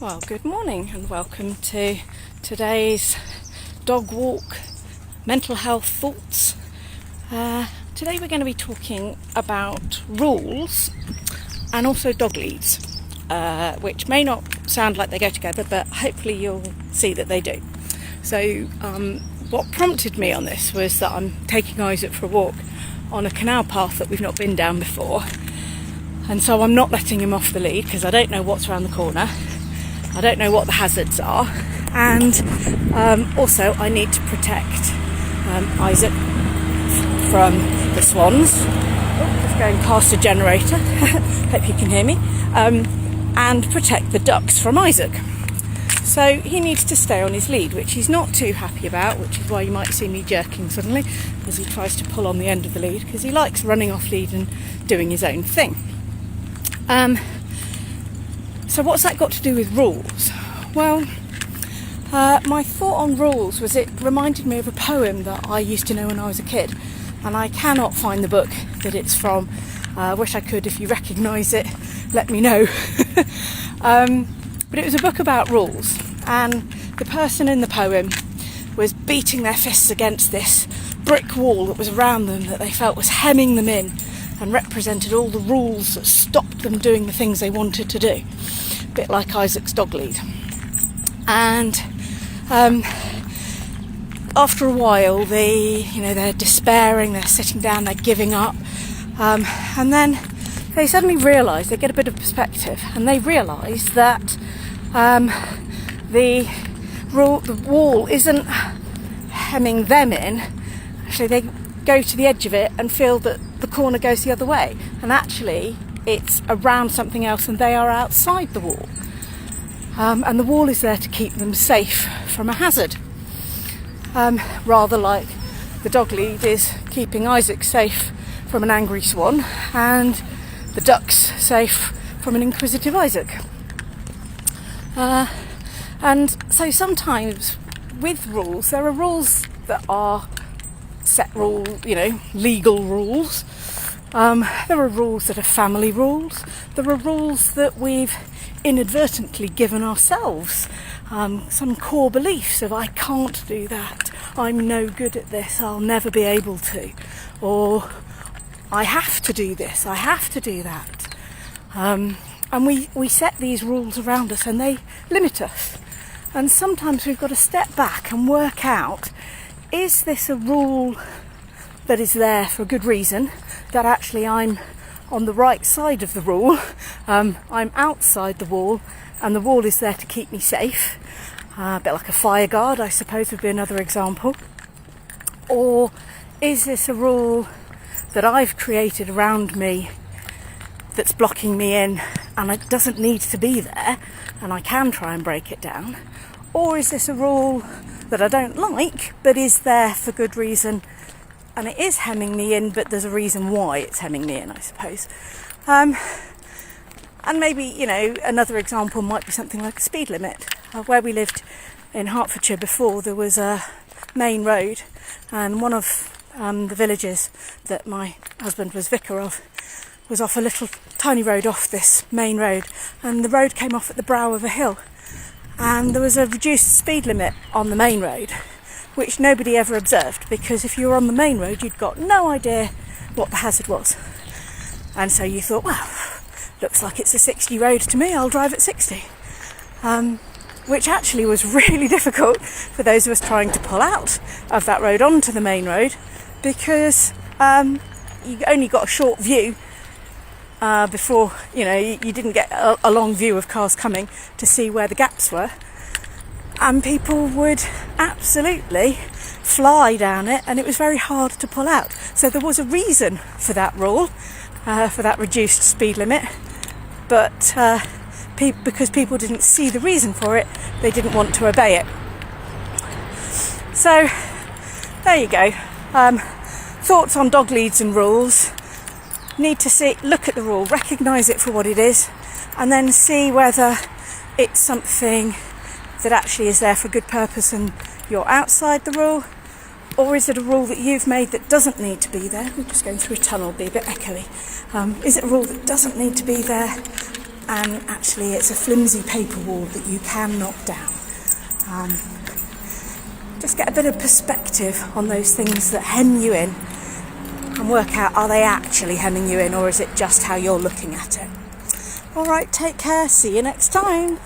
Well, good morning and welcome to today's dog walk mental health thoughts. Today we're going to be talking about rules and also dog leads, which may not sound like they go together, but hopefully you'll see that they do. So what prompted me on this was that I'm taking Isaac for a walk on a canal path that we've not been down before, and so I'm not letting him off the lead because I don't know what's around the corner. I don't know what the hazards are, and also I need to protect Isaac from the swans. Just going past a generator, hope you can hear me, and protect the ducks from Isaac. So he needs to stay on his lead, which he's not too happy about, which is why you might see me jerking suddenly as he tries to pull on the end of the lead, because he likes running off lead and doing his own thing. So what's that got to do with rules? Well, my thought on rules was it reminded me of a poem that I used to know when I was a kid, and I cannot find the book that it's from. I wish I could. If you recognise it, let me know. But it was a book about rules, and the person in the poem was beating their fists against this brick wall that was around them that they felt was hemming them in and represented all the rules that stopped them doing the things they wanted to do. A bit like Isaac's dog lead. And after a while, they're despairing, they're sitting down, they're giving up, and then they suddenly realise, they get a bit of perspective, and they realise that the wall isn't hemming them in. Actually, they go to the edge of it and feel that the corner goes the other way, and actually it's around something else and they are outside the wall, and the wall is there to keep them safe from a hazard, rather like the dog lead is keeping Isaac safe from an angry swan and the ducks safe from an inquisitive Isaac. And so sometimes with rules, there are rules that are set rules, legal rules. There are rules that are family rules. There are rules that we've inadvertently given ourselves. Some core beliefs of I can't do that, I'm no good at this, I'll never be able to. Or I have to do this, I have to do that. And we set these rules around us and they limit us. And sometimes we've got to step back and work out, is this a rule that is there for a good reason, that actually I'm on the right side of the rule, I'm outside the wall, and the wall is there to keep me safe, a bit like a fire guard, I suppose, would be another example. Or is this a rule that I've created around me that's blocking me in and it doesn't need to be there and I can try and break it down? Or is this a rule that I don't like but is there for good reason and it is hemming me in, but there's a reason why it's hemming me in, I suppose. And maybe, another example might be something like a speed limit. Where we lived in Hertfordshire before, there was a main road, and one of the villages that my husband was vicar of was off a little tiny road off this main road, and the road came off at the brow of a hill, and there was a reduced speed limit on the main road, which nobody ever observed, because if you were on the main road you'd got no idea what the hazard was, and so you thought, well, looks like it's a 60 road to me, I'll drive at 60, which actually was really difficult for those of us trying to pull out of that road onto the main road, because you only got a short view before, you didn't get a long view of cars coming to see where the gaps were, and people would absolutely fly down it, and it was very hard to pull out. So there was a reason for that rule, for that reduced speed limit, but because people didn't see the reason for it, they didn't want to obey it. So there you go. Thoughts on dog leads and rules. Need to look at the rule, recognise it for what it is, and then see whether it's something that actually is there for a good purpose and you're outside the rule, or is it a rule that you've made that doesn't need to be there? We're just going through a tunnel, be a bit echoey. Is it a rule that doesn't need to be there, and actually it's a flimsy paper wall that you can knock down. Just get a bit of perspective on those things that hem you in and work out, are they actually hemming you in, or is it just how you're looking at it? All right, take care. See you next time.